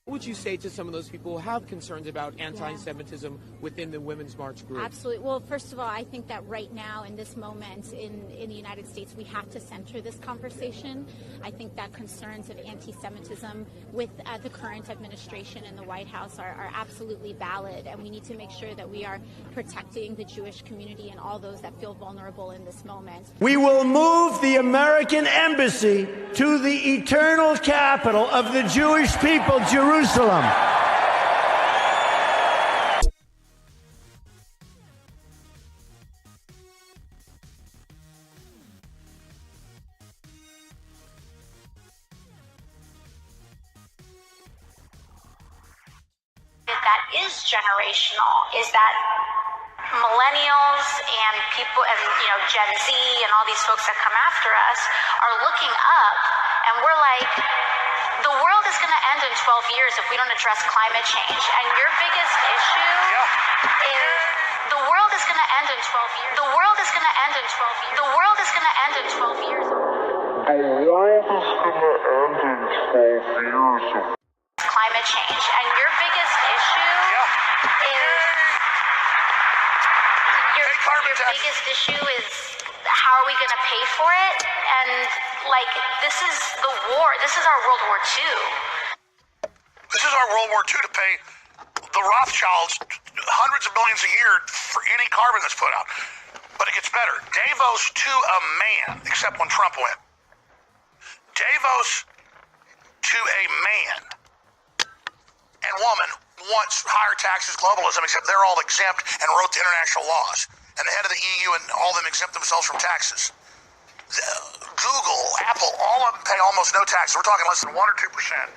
What would you say to some of those people who have concerns about anti-Semitism within the Women's March group? Absolutely. Well, first of all, I think that right now, in this moment in the United States, we have to center this conversation. I think that concerns of anti-Semitism with the current administration in the White House are absolutely valid, and we need to make sure that we are protecting the Jewish community and all those that feel vulnerable in this moment. We will move the American embassy to the eternal capital of the Jewish people, Jerusalem. That is generational, is that millennials and people and Gen Z and all these folks that come after us are looking up, and we're like, the world is going to end in 12 years if we don't address climate change. And your biggest issue is the world is going to end in 12 years. The world is going to end in 12 years. The world is going to end in 12 years. The world is going to end in 12 years. Climate change. And your biggest issue is your biggest issue is how are we going to pay for it? And this is the war. This is our World War II. This is our World War II to pay the Rothschilds hundreds of millions a year for any carbon that's put out. But it gets better. Davos to a man, except when Trump went. Davos to a man and woman wants higher taxes, globalism, except they're all exempt and wrote the international laws. And the head of the EU and all of them exempt themselves from taxes. Google, Apple, all of them pay almost no tax. We're talking less than 1 or 2%.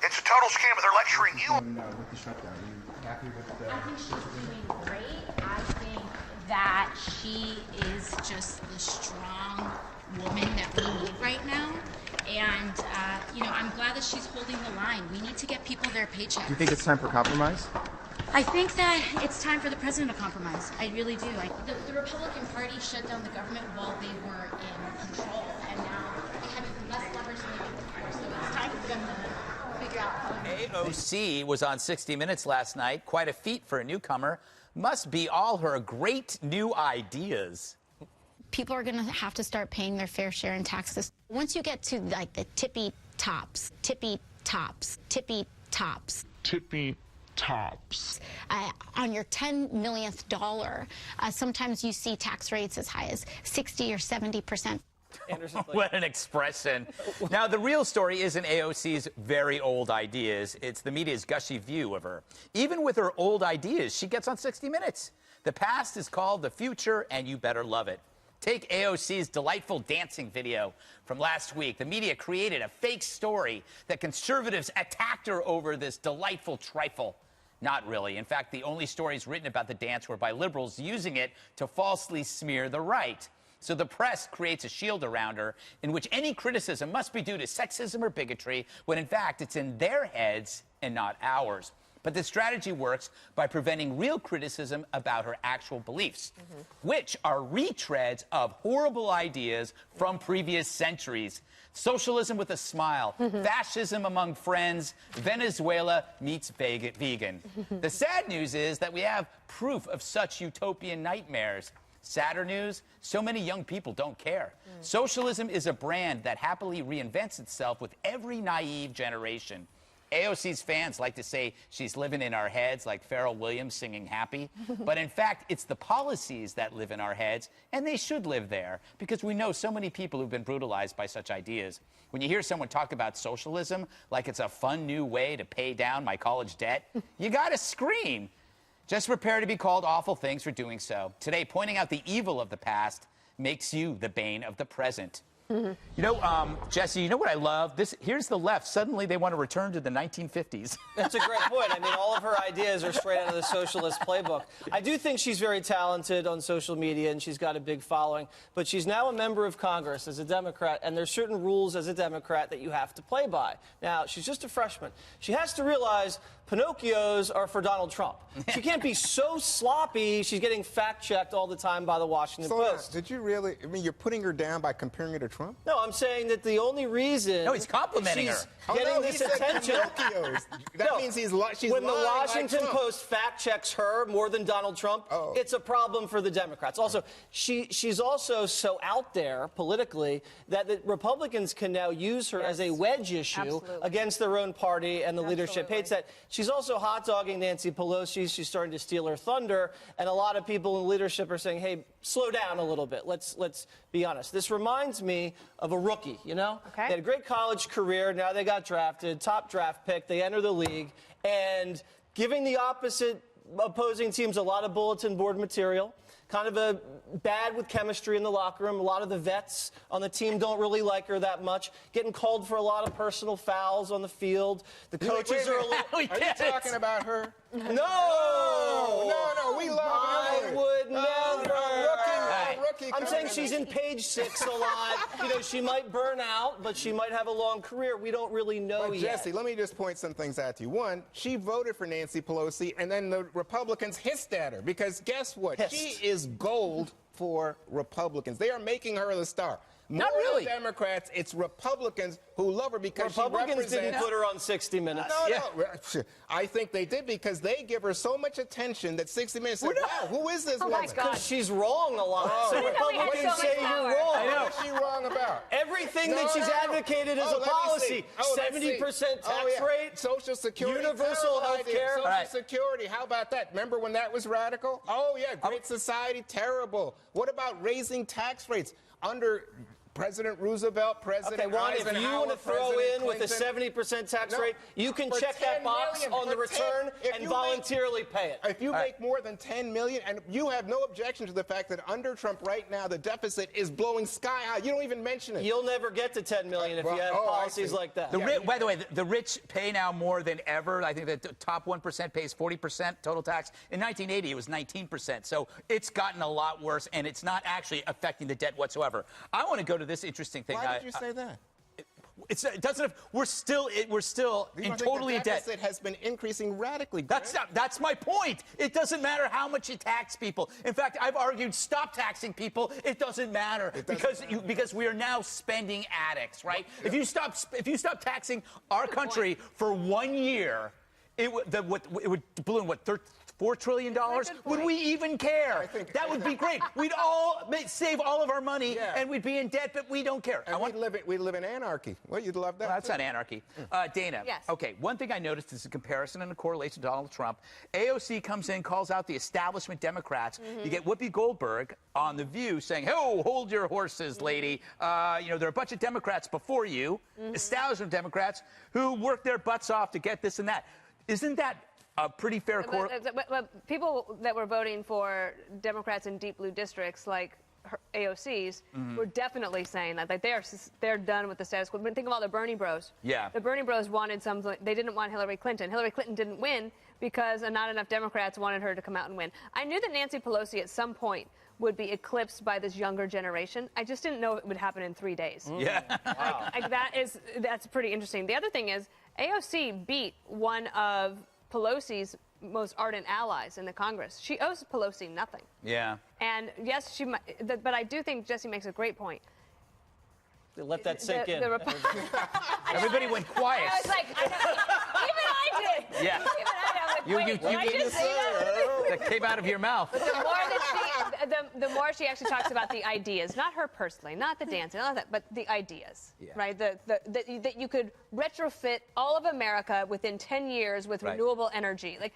It's a total scam, but they're lecturing you. With the shutdown, are you happy with the... I think she's doing great. I think that she is just the strong woman that we need right now. And, I'm glad that she's holding the line. We need to get people their paychecks. Do you think it's time for compromise? I think that it's time for the president to compromise. I really do. The Republican Party shut down the government while they were in control, and now they have even less leverage than they did before. So it's time for them to figure out how to... AOC was on 60 Minutes last night. Quite a feat for a newcomer. Must be all her great new ideas. People are going to have to start paying their fair share in taxes. Once you get to the tippy tops, on your 10 millionth dollar, sometimes you see tax rates as high as 60 or 70%. What an expression. Now, the real story isn't AOC's very old ideas. It's the media's gushy view of her. Even with her old ideas, she gets on 60 Minutes. The past is called the future, and you better love it. Take AOC's delightful dancing video from last week. The media created a fake story that conservatives attacked her over this delightful trifle. Not really. In fact, the only stories written about the dance were by liberals using it to falsely smear the right. So the press creates a shield around her in which any criticism must be due to sexism or bigotry, when in fact it's in their heads and not ours. But this strategy works by preventing real criticism about her actual beliefs, which are retreads of horrible ideas from previous centuries. Socialism with a smile, fascism among friends, Venezuela meets vegan. The sad news is that we have proof of such utopian nightmares. Sadder news, so many young people don't care. Socialism is a brand that happily reinvents itself with every naive generation. AOC's fans like to say she's living in our heads like Pharrell Williams singing Happy. But in fact, it's the policies that live in our heads, and they should live there, because we know so many people who've been brutalized by such ideas. When you hear someone talk about socialism like it's a fun new way to pay down my college debt, you gotta scream. Just prepare to be called awful things for doing so. Today, pointing out the evil of the past makes you the bane of the present. You know, Jesse, you know what I love? Here's the left. Suddenly they want to return to the 1950s. That's a great point. I mean, all of her ideas are straight out of the socialist playbook. I do think she's very talented on social media, and she's got a big following. But she's now a member of Congress as a Democrat, and there's certain rules as a Democrat that you have to play by. Now, she's just a freshman. She has to realize Pinocchios are for Donald Trump. She can't be so sloppy. She's getting fact-checked all the time by the Washington Post. Did you really? I mean, you're putting her down by comparing her to Trump? No, I'm saying that the only reason... No, he's complimenting her. Getting this attention. That means she's when the Washington Post fact-checks her more than Donald Trump, it's a problem for the Democrats. Also, she's also so out there politically that the Republicans can now use her as a wedge issue against their own party, and the leadership hates that. She's also hot-dogging Nancy Pelosi. She's starting to steal her thunder, and a lot of people in leadership are saying, hey, slow down a little bit. Let's be honest. This reminds me of a rookie, you know? Okay. They had a great college career. Now they got drafted, top draft pick. They enter the league, and giving the opposing teams a lot of bulletin board material, kind of bad with chemistry in the locker room. A lot of the vets on the team don't really like her that much. Getting called for a lot of personal fouls on the field. The coaches are a little... Are you talking about her? No! No, we love her. I would never. Rookie I'm saying she's in page 6 a lot. You know, she might burn out, but she might have a long career. We don't really know yet. Jesse, let me just point some things out to you. One, she voted for Nancy Pelosi, and then the Republicans hissed at her because guess what? She is gold for Republicans. They are making her the star. Not really. More than Democrats, it's Republicans who love her because Republicans she represents... didn't put her on 60 Minutes. No. I think they did because they give her so much attention that 60 Minutes said, wow, who is this woman? Because she's wrong a lot. So Republicans say you're wrong. I know. What is she wrong about? Everything that she's advocated as a policy. 70% tax rate. Social Security. Universal health care. Social Security. How about that? Remember when that was radical? Oh, yeah. Great society. Terrible. What about raising tax rates? Under President Roosevelt, President Juan, Eisenhower, if you want to throw in with a 70% tax rate, you can check that box on the return and voluntarily pay it. If you make more than $10 million, and you have no objection to the fact that under Trump right now the deficit is blowing sky high, you don't even mention it. You'll never get to $10 million if you have policies like that. By the way, the rich pay now more than ever. I think the top 1% pays 40% total tax. In 1980, it was 19%. So it's gotten a lot worse, and it's not actually affecting the debt whatsoever. I want to go to this interesting thing. Why did you say that? It doesn't. We're still in totally in debt. The deficit has been increasing radically. That's my point. It doesn't matter how much you tax people. In fact, I've argued stop taxing people. It doesn't matter because we are now spending addicts, right? If you stop taxing our country for 1 year, it would balloon $4 trillion? Would we even care? That would be great. We'd all save all of our money, and we'd be in debt, but we don't care. And we'd live in anarchy. Well, you'd love that. Well, that's not anarchy. Dana. Yes. Okay, one thing I noticed is a comparison and a correlation to Donald Trump. AOC comes in, calls out the establishment Democrats. You get Whoopi Goldberg on The View saying, oh, hold your horses, lady. There are a bunch of Democrats before you, establishment Democrats, who work their butts off to get this and that. Isn't that a pretty fair but people that were voting for Democrats in deep blue districts like AOC's were definitely saying that, like they're done with the status quo. But think of all the Bernie Bros. Yeah. The Bernie Bros wanted something. They didn't want Hillary Clinton. Hillary Clinton didn't win because not enough Democrats wanted her to come out and win. I knew that Nancy Pelosi at some point would be eclipsed by this younger generation. I just didn't know it would happen in 3 days. Yeah. Wow. That's pretty interesting. The other thing is AOC beat one of Pelosi's most ardent allies in the Congress. She owes Pelosi nothing. Yeah. And yes, she might, but I do think Jesse makes a great point. Let that sink in. Everybody went quiet. I was like, even I did. Yeah. Even I did. Did I just say that? That came out of your mouth. But the more she actually talks about the ideas, not her personally, not the dancing, not that, but the ideas, right? That you could retrofit all of America within 10 years with renewable energy. Like,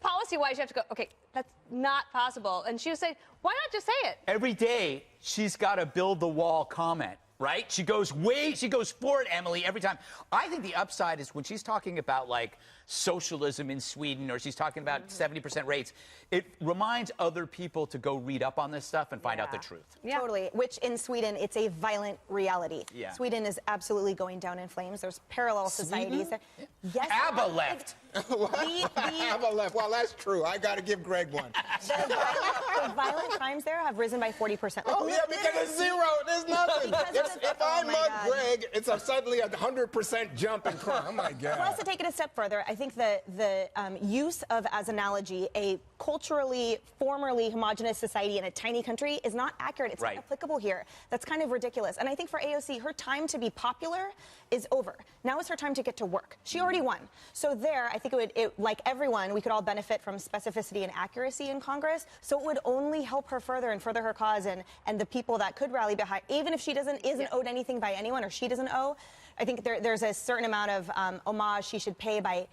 policy-wise, you have to go, okay, that's not possible. And she would say, why not just say it? Every day, she's got to build the wall comment. Right? She goes for it, Emily, every time. I think the upside is when she's talking about, like, socialism in Sweden, or she's talking about 70% rates. It reminds other people to go read up on this stuff and find out the truth. Yeah. Totally. Which in Sweden, it's a violent reality. Yeah. Sweden is absolutely going down in flames. There's parallel societies. That, yes. ABBA left. ABBA left. Well, that's true. I got to give Greg one. The violent crimes there have risen by 40%. Oh, yeah, because it's zero. There's nothing. If I mug Greg, it's suddenly a 100% jump in crime. Oh, my God. Plus, to take it a step further, I think the use of, as analogy, a culturally, formerly homogenous society in a tiny country is not accurate. It's not applicable here. That's kind of ridiculous. And I think for AOC, her time to be popular is over. Now is her time to get to work. She already won. So there, I think like everyone, we could all benefit from specificity and accuracy in Congress. So it would only help her further and further her cause and the people that could rally behind, even if she isn't owed anything by anyone or she doesn't owe. I think there's a certain amount of homage she should pay by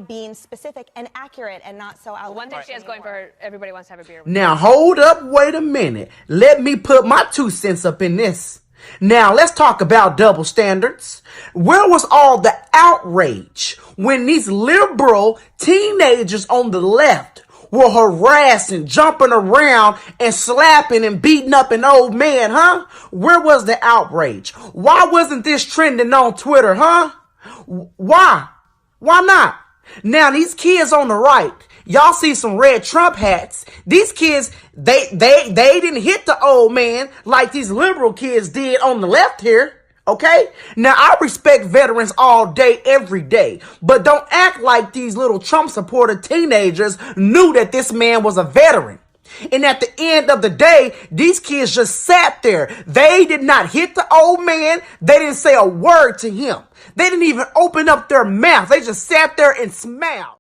being specific and accurate and not so outlandish. One thing she has going for her, everybody wants to have a beer with Now, hold up, wait a minute. Let me put my 2 cents up in this. Now, let's talk about double standards. Where was all the outrage when these liberal teenagers on the left were harassing, jumping around, and slapping and beating up an old man, huh? Where was the outrage? Why wasn't this trending on Twitter, huh? Why? Why not? Now, these kids on the right, y'all see some red Trump hats. These kids, they didn't hit the old man like these liberal kids did on the left here. Okay? Now, I respect veterans all day, every day. But don't act like these little Trump supporter teenagers knew that this man was a veteran. And at the end of the day, these kids just sat there. They did not hit the old man. They didn't say a word to him. They didn't even open up their mouth. They just sat there and smiled.